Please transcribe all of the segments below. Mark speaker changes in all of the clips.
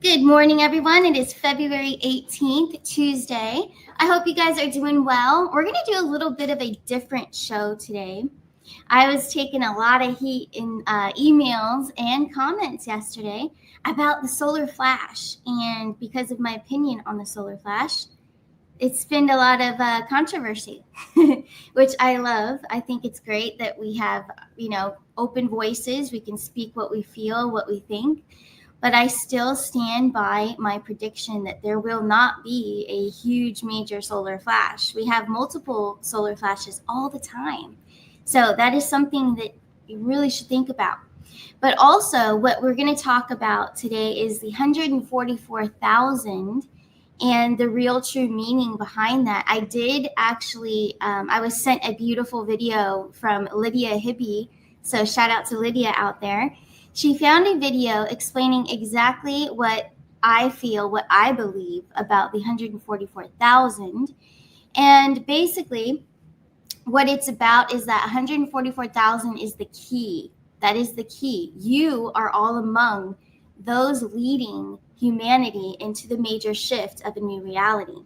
Speaker 1: Good morning, everyone. It is February 18th, Tuesday. I hope you guys are doing well. We're going to do a little bit of a different show today. I was taking a lot of heat in emails and comments yesterday about the solar flash. And because of my opinion on the solar flash, it's been a lot of controversy, which I love. I think it's great that we have, open voices. We can speak what we feel, what we think. But I still stand by my prediction that there will not be a huge major solar flash. We have multiple solar flashes all the time. So that is something that you really should think about. But also, what we're going to talk about today is the 144,000 and the real true meaning behind that. I did actually, I was sent a beautiful video from Lydia Hibby. So shout out to Lydia out there. She found a video explaining exactly what I feel, what I believe about the 144,000. And basically, what it's about is that 144,000 is the key. That is the key. You are all among those leading humanity into the major shift of a new reality.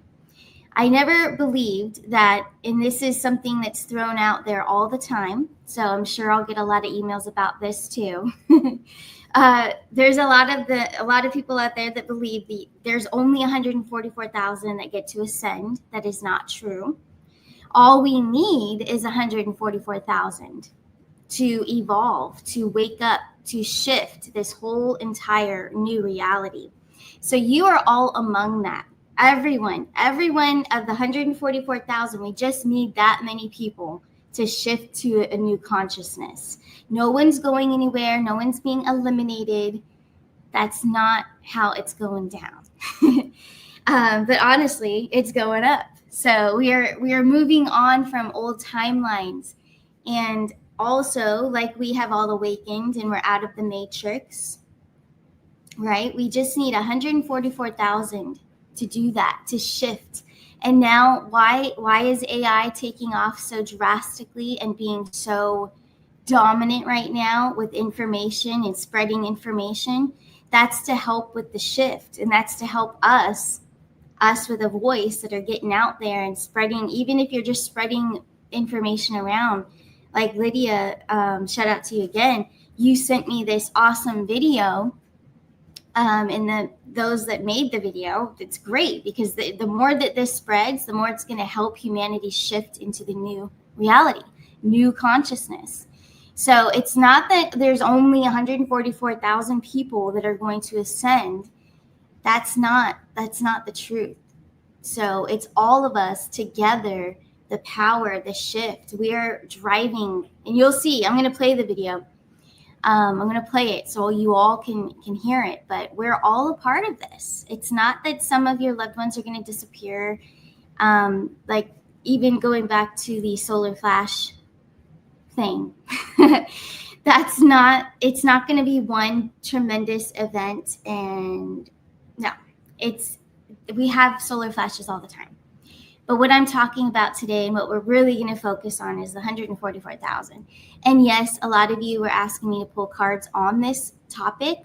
Speaker 1: I never believed that, and this is something that's thrown out there all the time, so I'm sure I'll get a lot of emails about this too. There's a lot of people out there that believe there's only 144,000 that get to ascend. That is not true. All we need is 144,000 to evolve, to wake up, to shift this whole entire new reality. So you are all among that. Everyone of the 144,000, we just need that many people to shift to a new consciousness. No one's going anywhere. No one's being eliminated. That's not how it's going down. But honestly, it's going up. So we are moving on from old timelines. And also, like we have all awakened and we're out of the matrix, right? We just need 144,000 to do that, to shift. And now why is AI taking off so drastically and being so dominant right now with information and spreading information? That's to help with the shift, and that's to help us with a voice that are getting out there and spreading, even if you're just spreading information around. Like Lydia, shout out to you again. You sent me this awesome video. And those that made the video, it's great because the more that this spreads, the more it's going to help humanity shift into the new reality, new consciousness. So it's not that there's only 144,000 people that are going to ascend. That's not the truth. So it's all of us together, the power, the shift. We are driving, and you'll see, I'm going to play the video. I'm going to play it so you all can hear it, but we're all a part of this. It's not that some of your loved ones are going to disappear. Like even going back to the solar flash thing, it's not going to be one tremendous event. And no, we have solar flashes all the time. But what I'm talking about today and what we're really going to focus on is the 144,000. And yes, a lot of you were asking me to pull cards on this topic.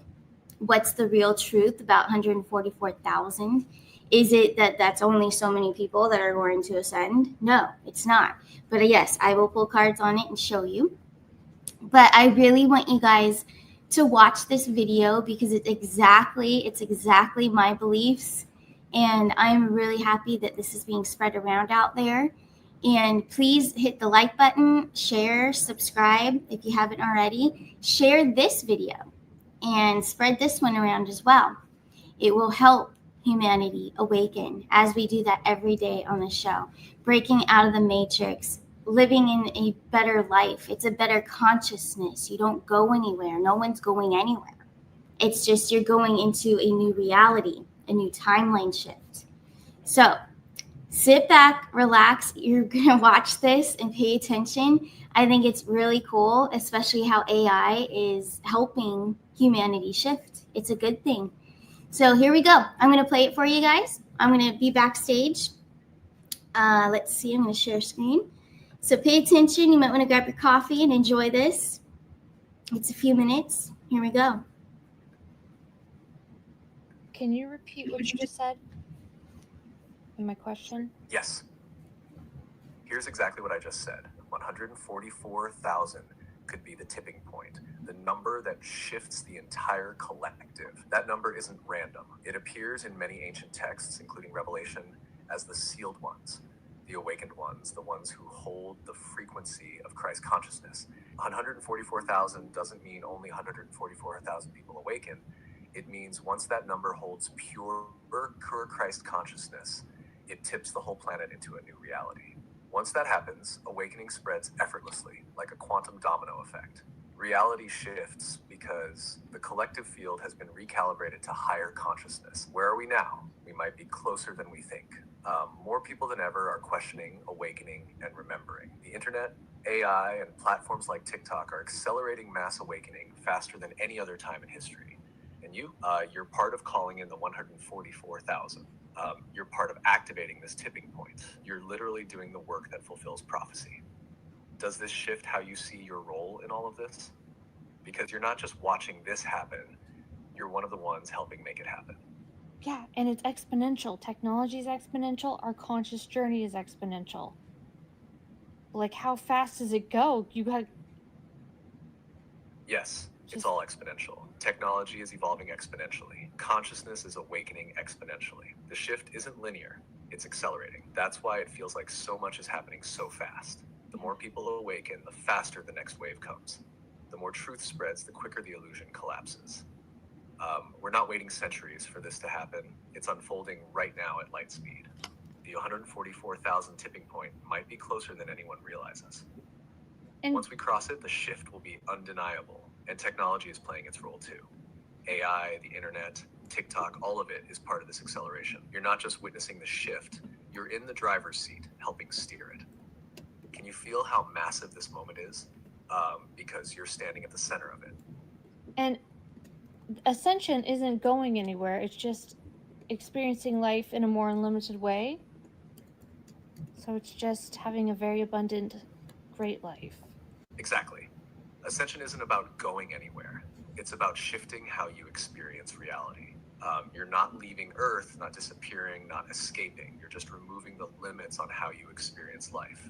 Speaker 1: What's the real truth about 144,000? Is it that that's only so many people that are going to ascend? No, it's not. But yes, I will pull cards on it and show you. But I really want you guys to watch this video because it's exactly my beliefs. And I'm really happy that this is being spread around out there. And please hit the like button, share, subscribe if you haven't already. Share this video and spread this one around as well. It will help humanity awaken as we do that every day on the show. Breaking out of the matrix, living in a better life. It's a better consciousness. You don't go anywhere. No one's going anywhere. It's just you're going into a new reality, a new timeline shift. So sit back, relax. You're going to watch this and pay attention. I think it's really cool, especially how AI is helping humanity shift. It's a good thing. So here we go. I'm going to play it for you guys. I'm going to be backstage. Let's see. I'm going to share screen. So pay attention. You might want to grab your coffee and enjoy this. It's a few minutes. Here we go.
Speaker 2: can you repeat what you just said? In my question?
Speaker 3: Yes. Here's exactly what I just said. 144,000 could be the tipping point, the number that shifts the entire collective. That number isn't random. It appears in many ancient texts, including Revelation, as the sealed ones, the awakened ones, the ones who hold the frequency of Christ consciousness. 144,000 doesn't mean only 144,000 people awaken. It means once that number holds pure Christ consciousness, it tips the whole planet into a new reality. Once that happens, awakening spreads effortlessly, like a quantum domino effect. Reality shifts because the collective field has been recalibrated to higher consciousness. Where are we now? We might be closer than we think. More people than ever are questioning, awakening, and remembering. The internet, AI, and platforms like TikTok are accelerating mass awakening faster than any other time in history. And you're part of calling in the 144,000. You're part of activating this tipping point. You're literally doing the work that fulfills prophecy. Does this shift how you see your role in all of this? Because you're not just watching this happen, you're one of the ones helping make it happen.
Speaker 2: Yeah, and it's exponential. Technology is exponential. Our conscious journey is exponential. Like, how fast does it go? You got.
Speaker 3: Yes, it's all exponential. Technology is evolving exponentially. Consciousness is awakening exponentially. The shift isn't linear, it's accelerating. That's why it feels like so much is happening so fast. The more people awaken, the faster the next wave comes. The more truth spreads, the quicker the illusion collapses. We're not waiting centuries for this to happen. It's unfolding right now at light speed. The 144,000 tipping point might be closer than anyone realizes.
Speaker 2: And
Speaker 3: once we cross it, the shift will be undeniable, and technology is playing its role too. AI, the internet, TikTok, all of it is part of this acceleration. You're not just witnessing the shift, you're in the driver's seat, helping steer it. Can you feel how massive this moment is? Because you're standing at the center of it.
Speaker 2: And ascension isn't going anywhere. It's just experiencing life in a more unlimited way. So it's just having a very abundant, great life.
Speaker 3: Exactly. Ascension isn't about going anywhere. It's about shifting how you experience reality. You're not leaving Earth, not disappearing, not escaping. You're just removing the limits on how you experience life.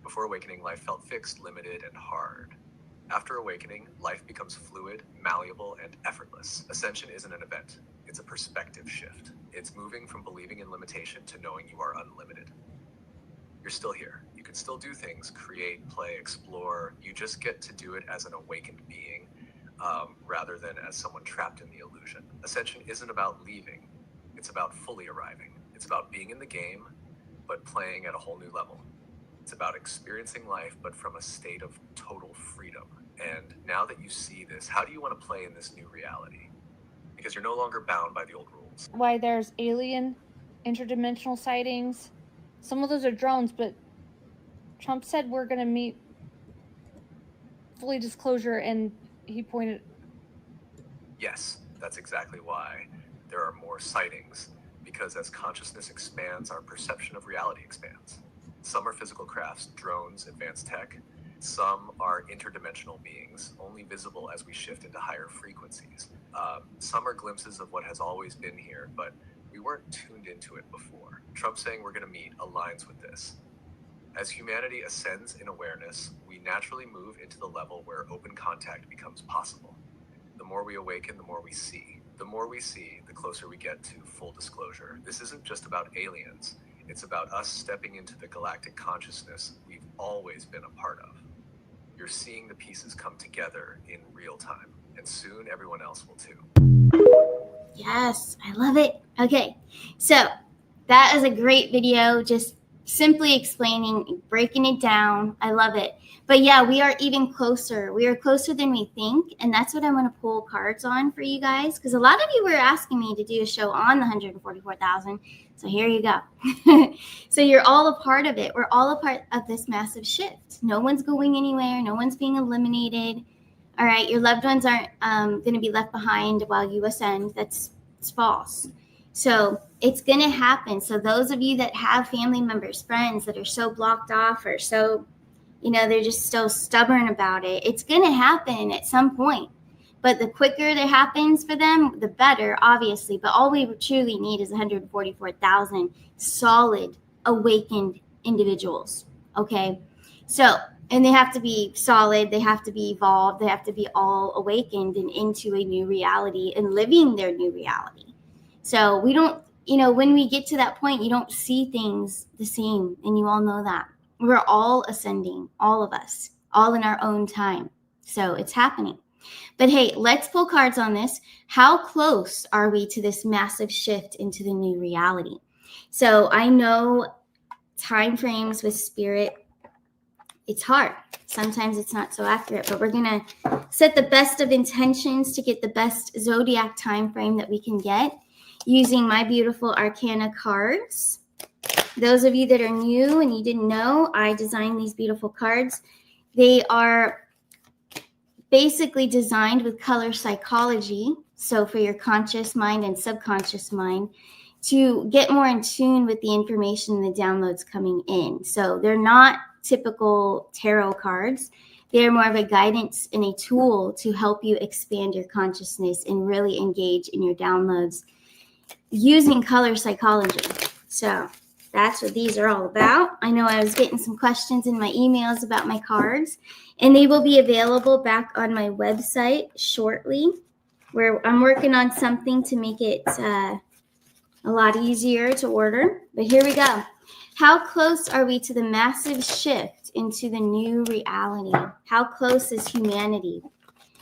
Speaker 3: Before awakening, life felt fixed, limited, and hard. After awakening, life becomes fluid, malleable, and effortless. Ascension isn't an event. It's a perspective shift. It's moving from believing in limitation to knowing you are unlimited. You're still here. You can still do things, create, play, explore. You just get to do it as an awakened being, rather than as someone trapped in the illusion. Ascension isn't about leaving. It's about fully arriving. It's about being in the game, but playing at a whole new level. It's about experiencing life, but from a state of total freedom. And now that you see this, how do you want to play in this new reality? Because you're no longer bound by the old rules.
Speaker 2: Why there's alien interdimensional sightings. Some of those are drones, but Trump said we're going to meet fully disclosure, and he pointed.
Speaker 3: Yes, that's exactly why there are more sightings, because as consciousness expands, our perception of reality expands. Some are physical crafts, drones, advanced tech. Some are interdimensional beings, only visible as we shift into higher frequencies. Some are glimpses of what has always been here, but we weren't tuned into it before. Trump saying we're going to meet aligns with this. As humanity ascends in awareness, we naturally move into the level where open contact becomes possible. The more we awaken, the more we see. The more we see, the closer we get to full disclosure. This isn't just about aliens. It's about us stepping into the galactic consciousness we've always been a part of. You're seeing the pieces come together in real time, and soon everyone else will too.
Speaker 1: Yes, I love it. Okay, so that is a great video, just simply explaining, breaking it down. I love it. But yeah, we are even closer. We are closer than we think, and that's what I'm going to pull cards on for you guys, because a lot of you were asking me to do a show on the 144,000. So here you go. So you're all a part of it. We're all a part of this massive shift. No one's going anywhere. No one's being eliminated. All right, your loved ones aren't going to be left behind while you ascend. It's false. So it's going to happen. So those of you that have family members, friends that are so blocked off or so, they're just so stubborn about it, it's going to happen at some point. But the quicker it happens for them, the better, obviously. But all we truly need is 144,000 solid awakened individuals. Okay. So, and they have to be solid, they have to be evolved, they have to be all awakened and into a new reality and living their new reality. So we don't, when we get to that point, you don't see things the same. And you all know that. We're all ascending, all of us, all in our own time. So it's happening. But hey, let's pull cards on this. How close are we to this massive shift into the new reality? So I know time frames with spirit, it's hard. Sometimes it's not so accurate, but we're going to set the best of intentions to get the best zodiac time frame that we can get using my beautiful Arcana cards. Those of you that are new and you didn't know, I designed these beautiful cards. They are basically designed with color psychology, so for your conscious mind and subconscious mind, to get more in tune with the information and the downloads coming in. So they're not typical tarot cards. They're more of a guidance and a tool to help you expand your consciousness and really engage in your downloads using color psychology. So that's what these are all about. I know I was getting some questions in my emails about my cards, and they will be available back on my website shortly, where I'm working on something to make it a lot easier to order. But here we go. How close are we to the massive shift into the new reality? How close is humanity?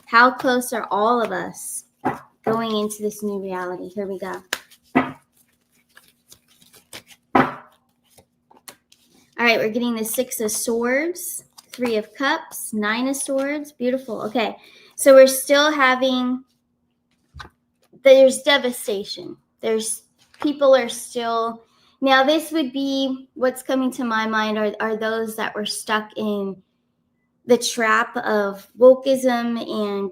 Speaker 1: How close are all of us going into this new reality? Here we go. All right, we're getting the 6 of Swords, 3 of Cups, 9 of Swords. Beautiful. Okay, so we're still having, there's devastation. People are still, now this would be, what's coming to my mind are those that were stuck in the trap of wokeism and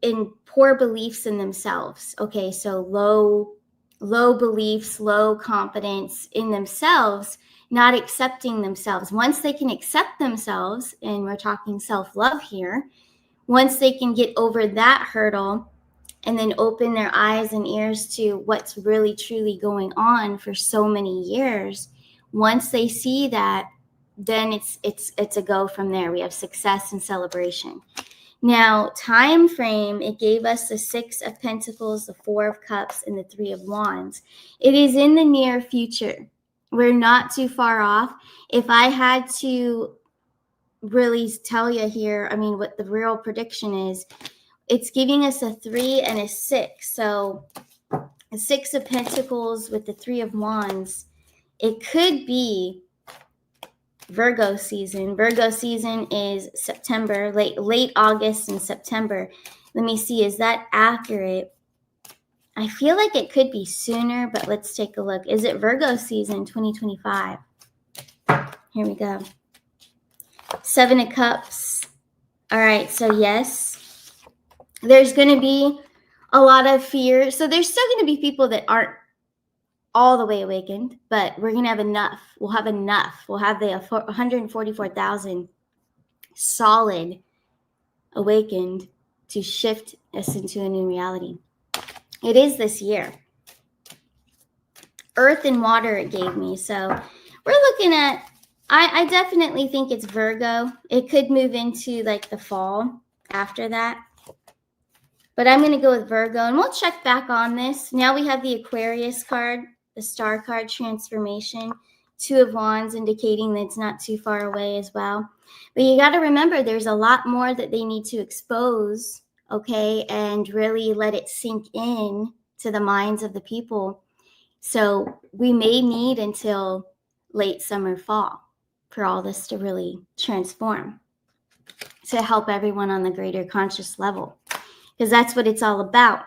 Speaker 1: in poor beliefs in themselves. Okay, so low beliefs, low confidence in themselves, not accepting themselves. Once they can accept themselves, and we're talking self-love here, once they can get over that hurdle and then open their eyes and ears to what's really truly going on for so many years, once they see that, then it's a go from there. We have success and celebration. Now, time frame, it gave us the 6 of Pentacles, the 4 of Cups, and the 3 of Wands. It is in the near future. We're not too far off. If I had to really tell you here, I mean, what the real prediction is, it's giving us a 3 and a 6. So a 6 of Pentacles with the 3 of Wands, it could be Virgo season. Virgo season is September, late August and September. Let me see, is that accurate? I feel like it could be sooner, but let's take a look. Is it Virgo season 2025? Here we go. 7 of Cups. All right, so yes, there's going to be a lot of fear. So there's still going to be people that aren't all the way awakened, but we're going to have enough. We'll have enough. We'll have the 144,000 solid awakened to shift us into a new reality. It is this year. Earth and water it gave me. So we're looking at, I definitely think it's Virgo. It could move into like the fall after that. But I'm going to go with Virgo, and we'll check back on this. Now we have the Aquarius card, the Star card, transformation, 2 of Wands, indicating that it's not too far away as well. But you got to remember, there's a lot more that they need to expose, okay, and really let it sink in to the minds of the people. So we may need until late summer, fall for all this to really transform, to help everyone on the greater conscious level, because that's what it's all about.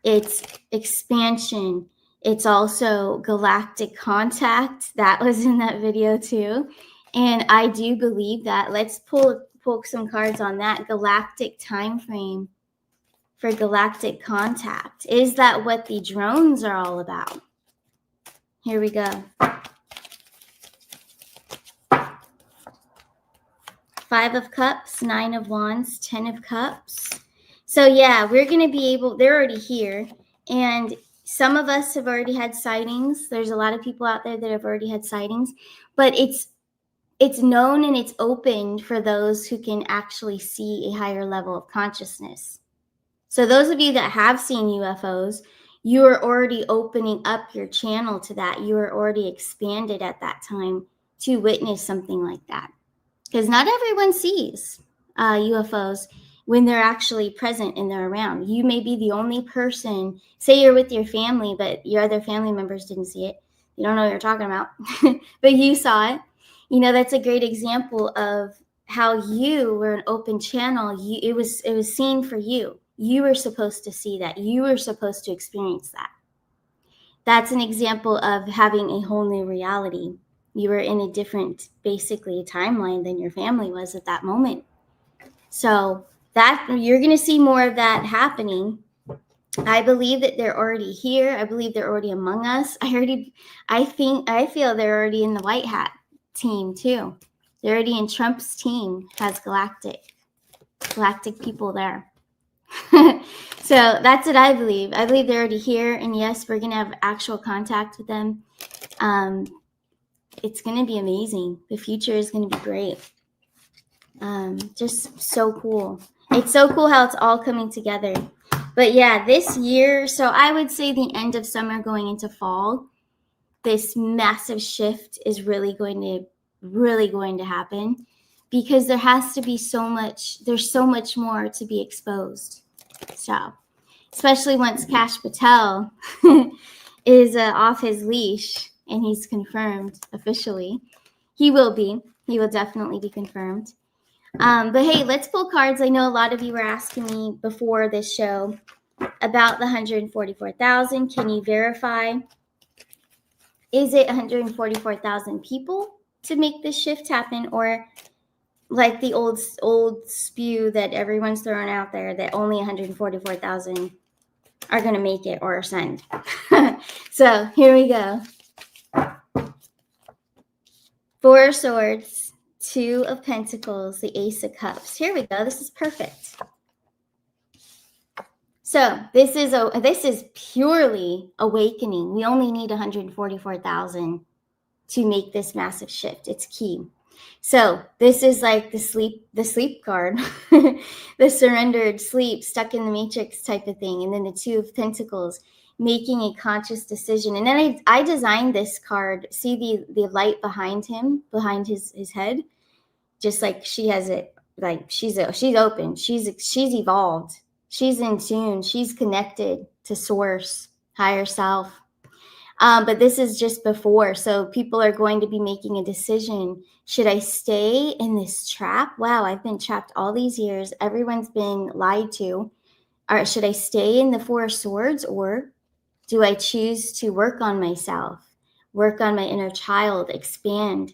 Speaker 1: It's expansion. It's also galactic contact. That was in that video too. And I do believe that. Let's pull some cards on that galactic time frame for galactic contact. Is that what the drones are all about? Here we go. 5 of Cups, 9 of Wands, 10 of Cups. So yeah, we're going to be able, they're already here. And some of us have already had sightings. There's a lot of people out there that have already had sightings, but it's known and it's open for those who can actually see a higher level of consciousness. So those of you that have seen UFOs, you are already opening up your channel to that. You are already expanded at that time to witness something like that. Because not everyone sees UFOs when they're actually present and they're around. You may be the only person, say you're with your family, but your other family members didn't see it. You don't know what you're talking about, but you saw it. You know, that's a great example of how you were an open channel. It was seen for you. You were supposed to see that. You were supposed to experience that. That's an example of having a whole new reality. You were in a different, basically, timeline than your family was at that moment. So that you're going to see more of that happening. I believe that they're already here. I believe they're already among us. I feel they're already in the white hat team too. They're already in Trump's team, has galactic people there. So that's what I believe. I believe they're already here, and yes, we're going to have actual contact with them. It's going to be amazing. The future is going to be great. Just so cool. It's so cool how it's all coming together. But yeah, this year, so I would say the end of summer going into fall, this massive shift is really going to happen, because there has to be there's so much more to be exposed. So, especially once Kash Patel is off his leash and he's confirmed officially. He will definitely be confirmed. But hey, let's pull cards. I know a lot of you were asking me before this show about the 144,000. Can you verify? Is it 144,000 people to make this shift happen, or like the old spew that everyone's throwing out there that only 144,000 are going to make it or ascend? So here we go. 4 of Swords, 2 of Pentacles, the Ace of Cups. Here we go. This is perfect. So this is purely awakening. We only need 144,000 to make this massive shift. It's key. So this is like the sleep card, the surrendered sleep, stuck in the matrix type of thing. And then the 2 of Pentacles, making a conscious decision. And then I designed this card. See the light behind him, behind his head, just like she has it. Like she's open. She's evolved. She's in tune. She's connected to source, higher self. But this is just before. So people are going to be making a decision. Should I stay in this trap? Wow, I've been trapped all these years. Everyone's been lied to. Or should I stay in the 4 of Swords, or do I choose to work on myself, work on my inner child, expand,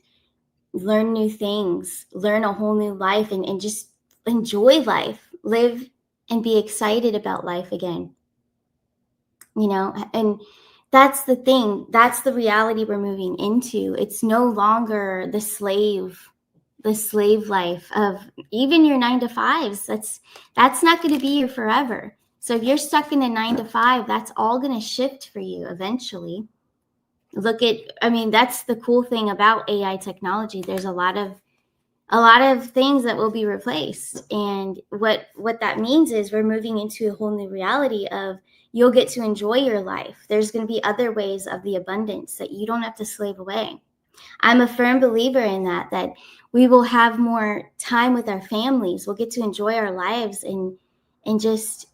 Speaker 1: learn new things, learn a whole new life, and just enjoy life, live and be excited about life again? You know, and that's the thing. That's the reality we're moving into. It's no longer the slave life of even your 9 to 5s. That's not going to be here forever. So if you're stuck in a 9 to 5, that's all going to shift for you eventually. That's the cool thing about AI technology. There's a lot of things that will be replaced. And what that means is we're moving into a whole new reality of you'll get to enjoy your life. There's going to be other ways of the abundance that you don't have to slave away. I'm a firm believer in that we will have more time with our families. We'll get to enjoy our lives and just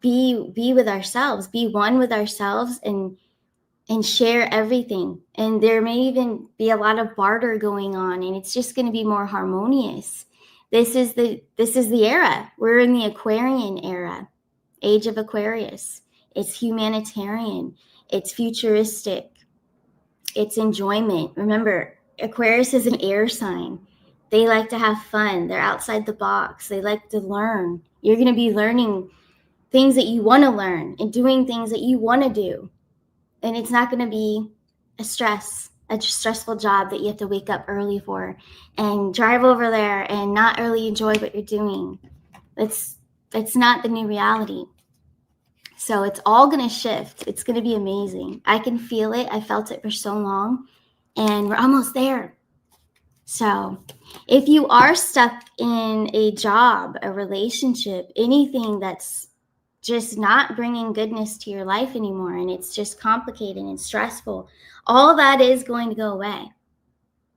Speaker 1: be with ourselves, be one with ourselves, and share everything. And there may even be a lot of barter going on, and it's just going to be more harmonious. This is the era. We're in the Aquarian era, age of Aquarius. It's humanitarian. It's futuristic. It's enjoyment. Remember, Aquarius is an air sign. They like to have fun. They're outside the box. They like to learn. You're going to be learning things that you want to learn and doing things that you want to do. And it's not going to be a stressful job that you have to wake up early for and drive over there and not really enjoy what you're doing. It's not the new reality. So it's all going to shift. It's going to be amazing. I can feel it. I felt it for so long, and we're almost there. So if you are stuck in a job, a relationship, anything that's just not bringing goodness to your life anymore, and it's just complicated and stressful, all that is going to go away.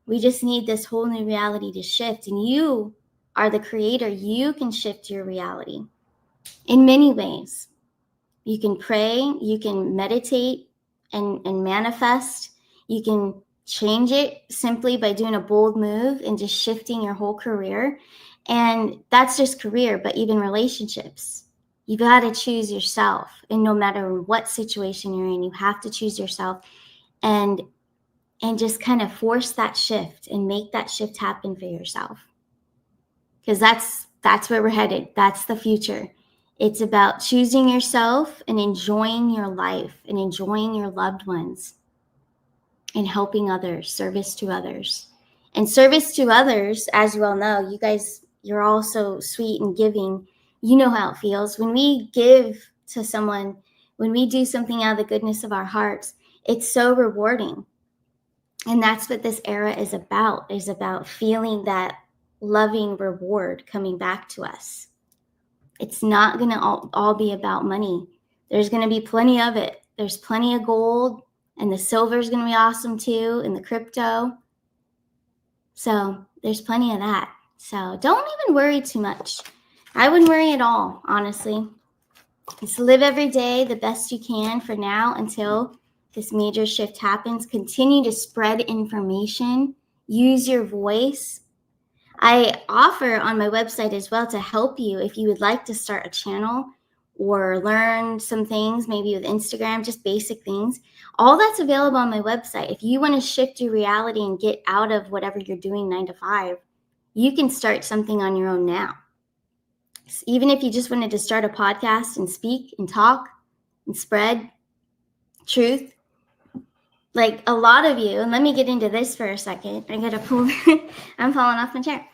Speaker 1: We just need this whole new reality to shift, and you are the creator. You can shift your reality in many ways. You can pray, you can meditate and manifest. You can change it simply by doing a bold move and just shifting your whole career. And that's just career, but even relationships. You got to choose yourself. And no matter what situation you're in, you have to choose yourself and just kind of force that shift and make that shift happen for yourself. Because that's where we're headed. That's the future. It's about choosing yourself and enjoying your life and enjoying your loved ones and helping others, service to others. And service to others, as you all know, you guys, you're all so sweet and giving. You know how it feels. When we give to someone, when we do something out of the goodness of our hearts, it's so rewarding. And that's what this era is about feeling that loving reward coming back to us. It's not going to all be about money. There's going to be plenty of it. There's plenty of gold, and the silver is going to be awesome too, and the crypto. So there's plenty of that. So don't even worry too much. I wouldn't worry at all, honestly. Just live every day the best you can for now until this major shift happens. Continue to spread information. Use your voice. I offer on my website as well to help you if you would like to start a channel or learn some things, maybe with Instagram, just basic things. All that's available on my website. If you want to shift your reality and get out of whatever you're doing 9 to 5, you can start something on your own now. Even if you just wanted to start a podcast and speak and talk and spread truth, like a lot of you, and let me get into this for a second. I gotta pull, I'm falling off my chair.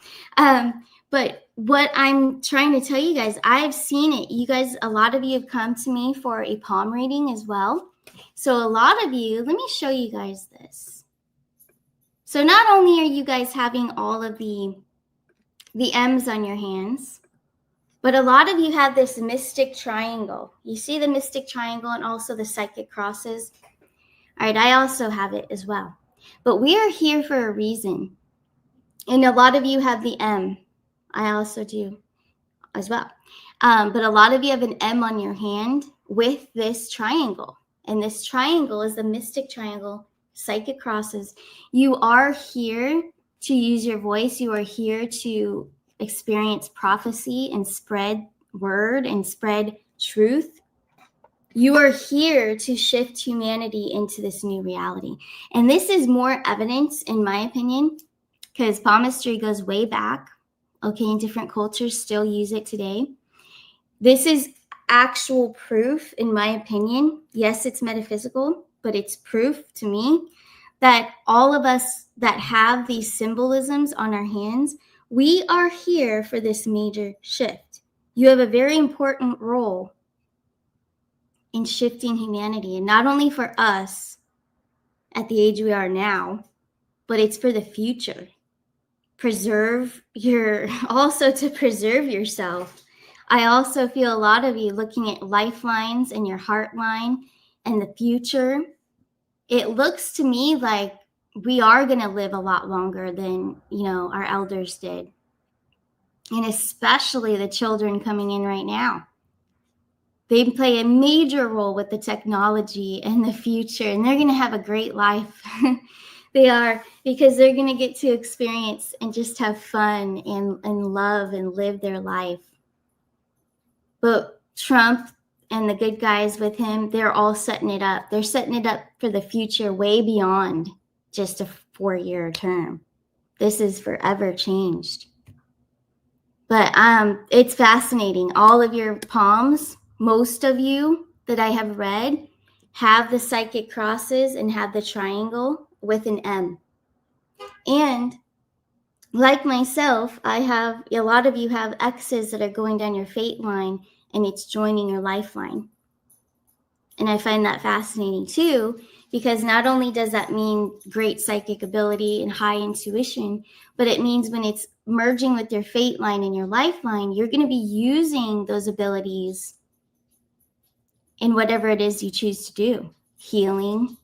Speaker 1: But what I'm trying to tell you guys, I've seen it. You guys, a lot of you have come to me for a palm reading as well. So a lot of you, let me show you guys this. So not only are you guys having all of the M's on your hands, but a lot of you have this mystic triangle. You see the mystic triangle and also the psychic crosses. All right, I also have it as well. But we are here for a reason. And a lot of you have the M. I also do as well. But a lot of you have an M on your hand with this triangle. And this triangle is the mystic triangle, psychic crosses. You are here to use your voice. You are here to experience prophecy and spread word and spread truth. You are here to shift humanity into this new reality. And this is more evidence, in my opinion, because palmistry goes way back. Okay, and different cultures still use it today. This is actual proof, in my opinion. Yes, it's metaphysical, but it's proof to me that all of us that have these symbolisms on our hands, we are here for this major shift. You have a very important role in shifting humanity, and not only for us at the age we are now, but it's for the future. Also to preserve yourself. I also feel a lot of you looking at lifelines and your heart line and the future. It looks to me like we are going to live a lot longer than, our elders did. And especially the children coming in right now. They play a major role with the technology and the future, and they're going to have a great life. They are, because they're going to get to experience and just have fun and love and live their life. But Trump and the good guys with him, they're all setting it up. They're setting it up for the future way beyond just a 4-year term. This is forever changed. But it's fascinating. All of your palms, most of you that I have read, have the psychic crosses and have the triangle with an M. And like myself, I have a lot of you have X's that are going down your fate line and it's joining your lifeline. And I find that fascinating too, because not only does that mean great psychic ability and high intuition, but it means when it's merging with your fate line and your lifeline, you're going to be using those abilities in whatever it is you choose to do. Healing,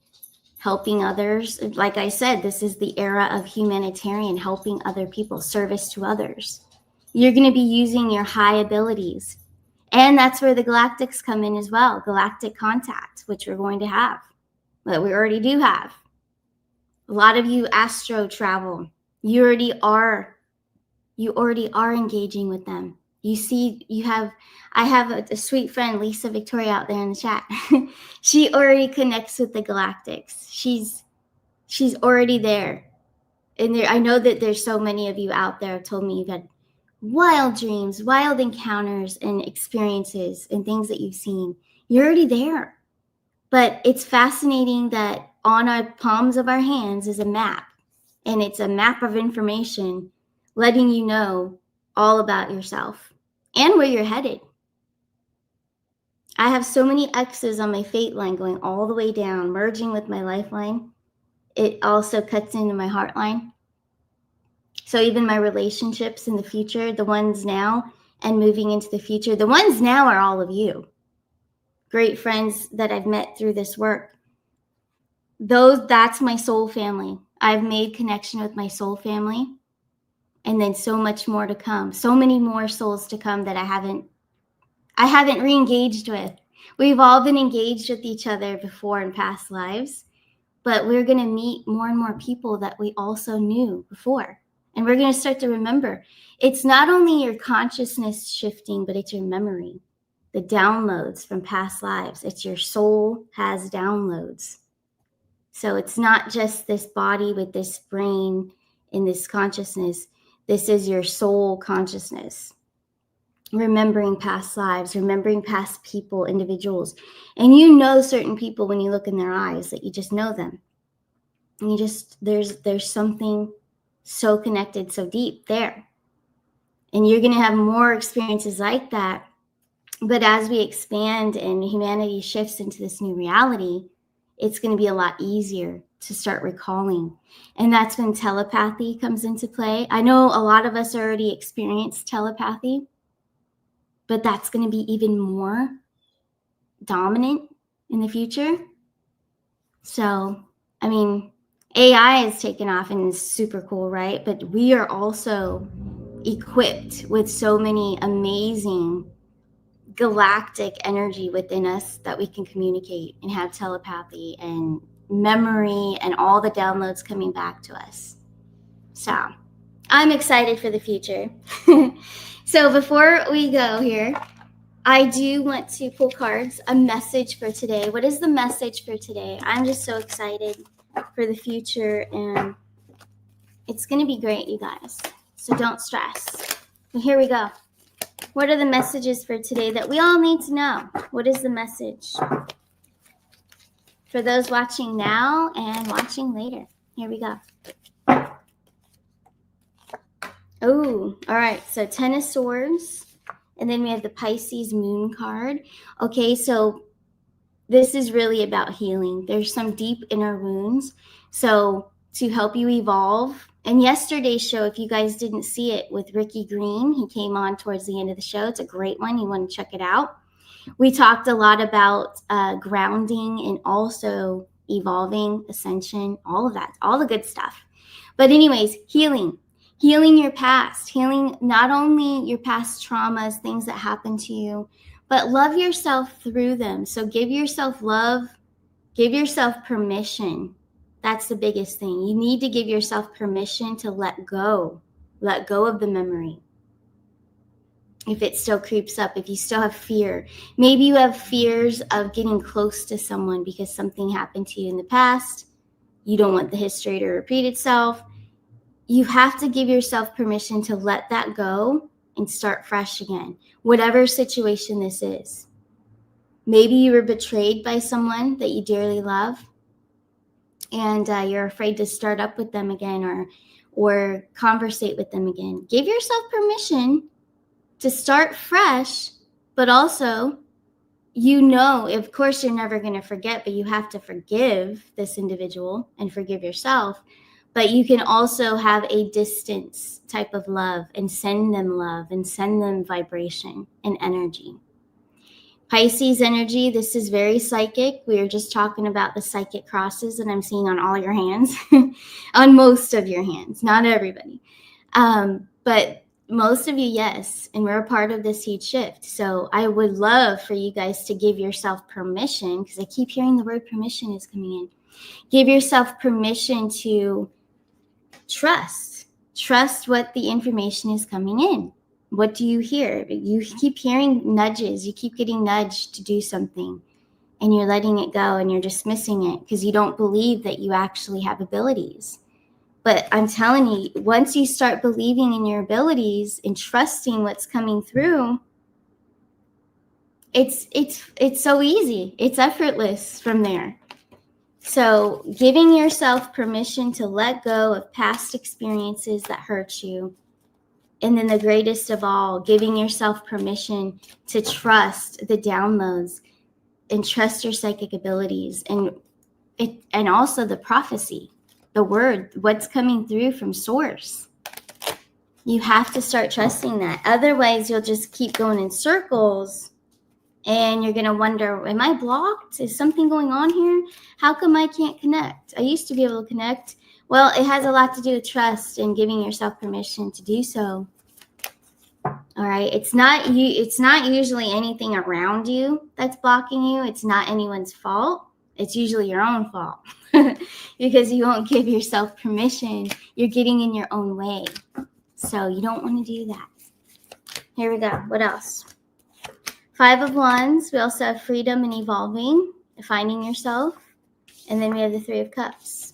Speaker 1: helping others. Like I said, this is the era of humanitarian, helping other people, service to others. You're going to be using your high abilities. And that's where the galactics come in as well. Galactic contact, which we're going to have, that we already do have. A lot of you astro travel. You already are engaging with them. I have a sweet friend, Lisa Victoria, out there in the chat. She already connects with the galactics. She's already there. And I know that there's so many of you out there have told me you've had wild dreams, wild encounters and experiences and things that you've seen. You're already there. But it's fascinating that on our palms of our hands is a map. And it's a map of information letting you know all about yourself and where you're headed. I have so many X's on my fate line going all the way down, merging with my lifeline. It also cuts into my heart line. So even my relationships in the future, the ones now and moving into the future, the ones now are all of you. Great friends that I've met through this work. That's my soul family. I've made connection with my soul family. And then so much more to come. So many more souls to come that I haven't re-engaged with. We've all been engaged with each other before in past lives, but we're going to meet more and more people that we also knew before. And we're going to start to remember. It's not only your consciousness shifting, but it's your memory, the downloads from past lives. It's your soul has downloads. So it's not just this body with this brain and this consciousness. This is your soul consciousness. Remembering past lives, remembering past people, individuals. And you know certain people when you look in their eyes that you just know them. And you just, there's something so connected, so deep there. And you're going to have more experiences like that. But as we expand and humanity shifts into this new reality, it's going to be a lot easier to start recalling. And that's when telepathy comes into play. I know a lot of us already experienced telepathy, but that's going to be even more dominant in the future. So, I mean, AI is taken off and is super cool, right? But we are also equipped with so many amazing galactic energy within us that we can communicate and have telepathy and memory and all the downloads coming back to us. So I'm excited for the future. So before we go here, I do want to pull cards, a message for today. What is the message for today? I'm just so excited for the future, and it's going to be great, you guys. So don't stress. And here we go. What are the messages for today that we all need to know? What is the message for those watching now and watching later? Here we go. Oh, all right. So 10 of Swords. And then we have the Pisces Moon card. Okay, so this is really about healing. There's some deep inner wounds. So to help you evolve. And yesterday's show, if you guys didn't see it with Ricky Green, he came on towards the end of the show. It's a great one. You want to check it out. We talked a lot about grounding and also evolving, ascension, all of that, all the good stuff. But anyways, healing your past, healing not only your past traumas, things that happened to you, but love yourself through them. So give yourself love, give yourself permission. That's the biggest thing. You need to give yourself permission to let go of the memory. If it still creeps up, if you still have fear, maybe you have fears of getting close to someone because something happened to you in the past. You don't want the history to repeat itself. You have to give yourself permission to let that go and start fresh again, whatever situation this is. Maybe you were betrayed by someone that you dearly love, and you're afraid to start up with them again, or or conversate with them again. Give yourself permission to start fresh, but also, of course, you're never going to forget, but you have to forgive this individual and forgive yourself. But you can also have a distance type of love and send them vibration and energy. Pisces energy, this is very psychic. We were just talking about the psychic crosses that I'm seeing on all your hands, on most of your hands, not everybody. But most of you, yes, and we're a part of this huge shift. So I would love for you guys to give yourself permission, because I keep hearing the word permission is coming in. Give yourself permission to trust what the information is coming in. What do you hear? You keep hearing nudges. You keep getting nudged to do something, and you're letting it go and you're dismissing it because you don't believe that you actually have abilities. But I'm telling you, once you start believing in your abilities and trusting what's coming through, it's so easy. It's effortless from there. So giving yourself permission to let go of past experiences that hurt you. And then the greatest of all, giving yourself permission to trust the downloads and trust your psychic abilities and also the prophecy, the word, what's coming through from source. You have to start trusting that. Otherwise, you'll just keep going in circles and you're going to wonder, am I blocked? Is something going on here? How come I can't connect? I used to be able to connect. Well, it has a lot to do with trust and giving yourself permission to do so. All right. It's not usually anything around you that's blocking you. It's not anyone's fault. It's usually your own fault because you won't give yourself permission. You're getting in your own way. So you don't want to do that. Here we go. What else? 5 of Wands. We also have freedom and evolving, finding yourself. And then we have the 3 of Cups.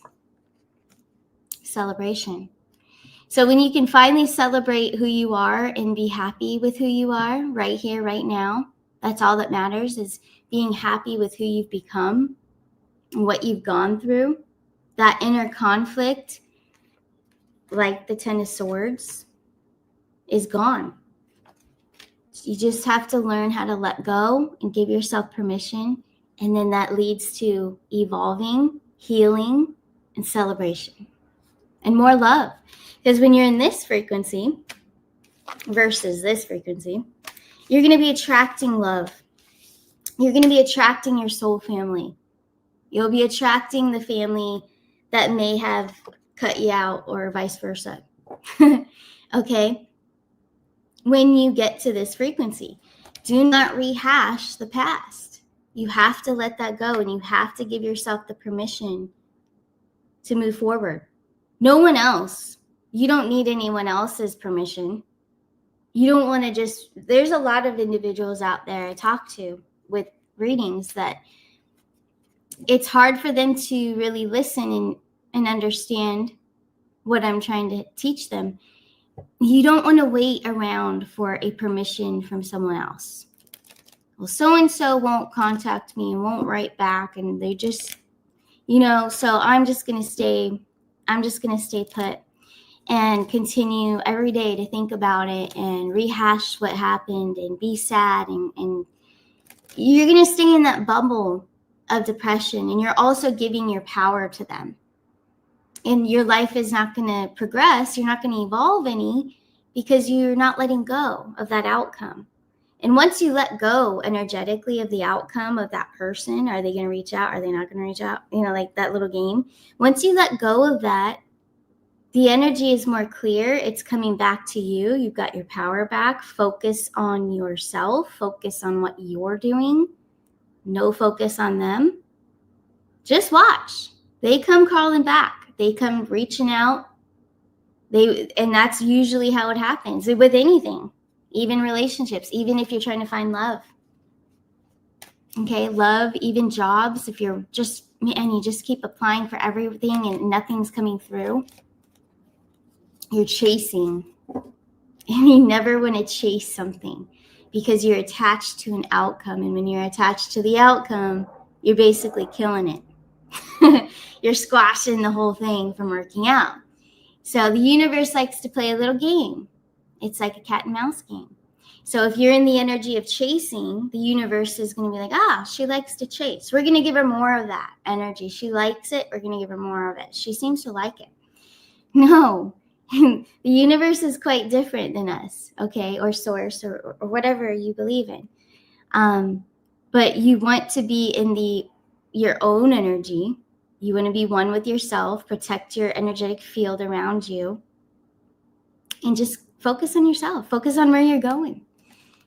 Speaker 1: Celebration. So when you can finally celebrate who you are and be happy with who you are right here, right now, that's all that matters, is being happy with who you've become and what you've gone through. That inner conflict, like the 10 of Swords, is gone. You just have to learn how to let go and give yourself permission. And then that leads to evolving, healing, and celebration. And more love. Because when you're in this frequency versus this frequency, you're going to be attracting love. You're going to be attracting your soul family. You'll be attracting the family that may have cut you out or vice versa. Okay? When you get to this frequency, do not rehash the past. You have to let that go, and you have to give yourself the permission to move forward. No one else. You don't need anyone else's permission. You don't want to there's a lot of individuals out there I talk to with readings that it's hard for them to really listen and understand what I'm trying to teach them. You don't want to wait around for a permission from someone else. Well, so-and-so won't contact me and won't write back, and they just, so I'm just going to stay put and continue every day to think about it and rehash what happened and be sad. And you're going to stay in that bubble of depression, and you're also giving your power to them. And your life is not going to progress. You're not going to evolve any because you're not letting go of that outcome. And once you let go energetically of the outcome of that person, are they going to reach out? Are they not going to reach out? Like that little game. Once you let go of that, the energy is more clear. It's coming back to you. You've got your power back. Focus on yourself. Focus on what you're doing. No focus on them. Just watch. They come crawling back. They come reaching out. And that's usually how it happens with anything, even relationships, even if you're trying to find love. Okay, love, even jobs. If you're you just keep applying for everything and nothing's coming through. You're chasing, and you never want to chase something because you're attached to an outcome. And when you're attached to the outcome, you're basically killing it. You're squashing the whole thing from working out. So the universe likes to play a little game. It's like a cat and mouse game. So if you're in the energy of chasing, the universe is going to be like, she likes to chase. We're going to give her more of that energy. She likes it. We're going to give her more of it. She seems to like it. No, the universe is quite different than us, okay, or source or whatever you believe in. But you want to be in your own energy. You want to be one with yourself, protect your energetic field around you, and just focus on yourself. Focus on where you're going.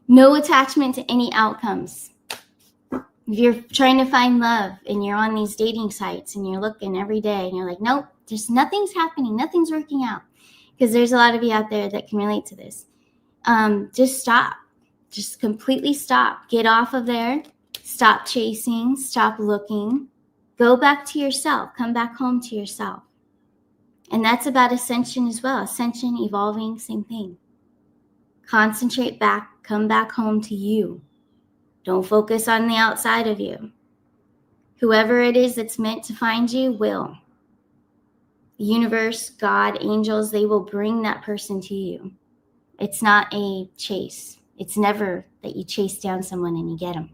Speaker 1: No attachment to any outcomes. If you're trying to find love and you're on these dating sites and you're looking every day and you're like, nope, nothing's happening, nothing's working out, because there's a lot of you out there that can relate to this. Just stop. Just completely stop. Get off of there. Stop chasing. Stop looking. Go back to yourself. Come back home to yourself. And that's about ascension as well. Ascension, evolving, same thing. Concentrate back. Come back home to you. Don't focus on the outside of you. Whoever it is that's meant to find you will. The universe, God, angels, they will bring that person to you. It's not a chase. It's never that you chase down someone and you get them.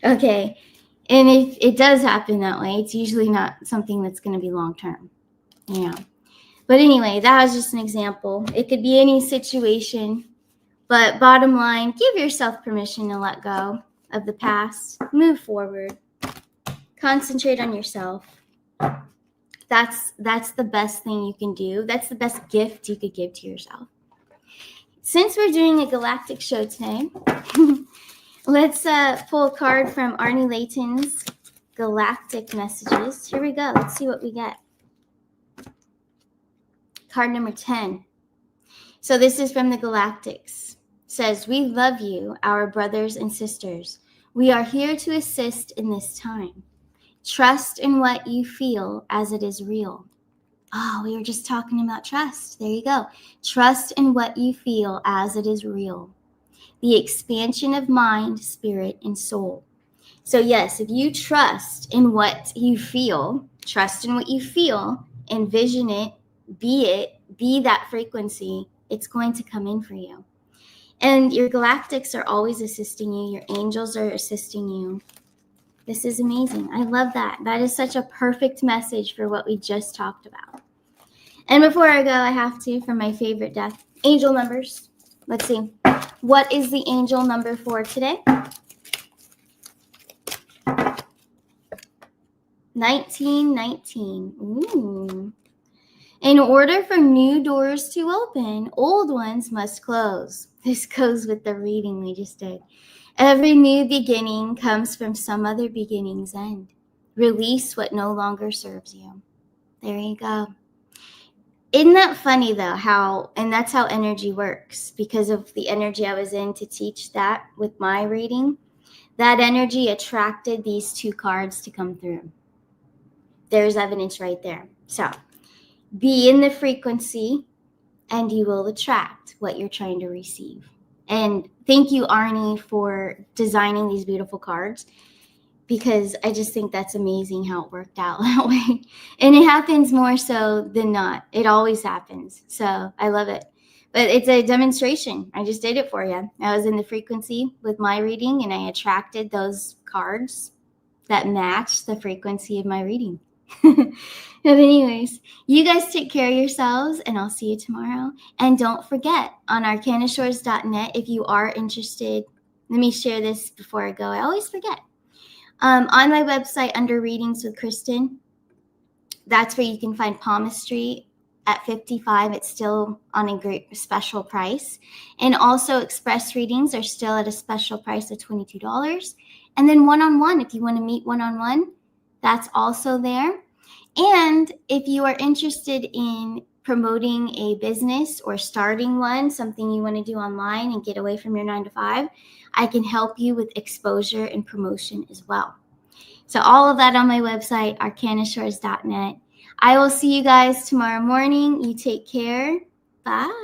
Speaker 1: Okay. And if it does happen that way, it's usually not something that's going to be long term. Yeah. But anyway, that was just an example. It could be any situation. But bottom line, give yourself permission to let go of the past. Move forward. Concentrate on yourself. That's the best thing you can do. That's the best gift you could give to yourself. Since we're doing a galactic show today, let's pull a card from Arnie Layton's Galactic Messages. Here we go. Let's see what we get. Card number 10. So this is from the Galactics. It says, we love you, our brothers and sisters. We are here to assist in this time. Trust in what you feel as it is real. Oh, we were just talking about trust. There you go. Trust in what you feel as it is real. The expansion of mind, spirit, and soul. So yes, if you trust in what you feel, envision it, be that frequency, it's going to come in for you. And your galactics are always assisting you. Your angels are assisting you. This is amazing. I love that. That is such a perfect message for what we just talked about. And before I go, I have to, for my favorite death, angel numbers. Let's see. What is the angel number for today? 1919. Ooh. In order for new doors to open, old ones must close. This goes with the reading we just did. Every new beginning comes from some other beginning's end. Release what no longer serves you. There you go. Isn't that funny, though, and that's how energy works, because of the energy I was in to teach that with my reading. That energy attracted these two cards to come through. There's evidence right there. So be in the frequency and you will attract what you're trying to receive. And thank you, Arnie, for designing these beautiful cards, because I just think that's amazing how it worked out that way. And it happens more so than not. It always happens. So I love it. But it's a demonstration. I just did it for you. I was in the frequency with my reading and I attracted those cards that matched the frequency of my reading. But anyways, you guys take care of yourselves and I'll see you tomorrow. And don't forget, on arcanashores.net, if you are interested, let me share this before I go. I always forget. On my website under Readings with Kristen, that's where you can find palmistry at $55. It's still on a great special price. And also express readings are still at a special price of $22. And then one-on-one, if you want to meet one-on-one, that's also there. And if you are interested in promoting a business or starting one, something you want to do online and get away from your 9-to-5, I can help you with exposure and promotion as well. So all of that on my website, arcanashores.net. I will see you guys tomorrow morning. You take care. Bye.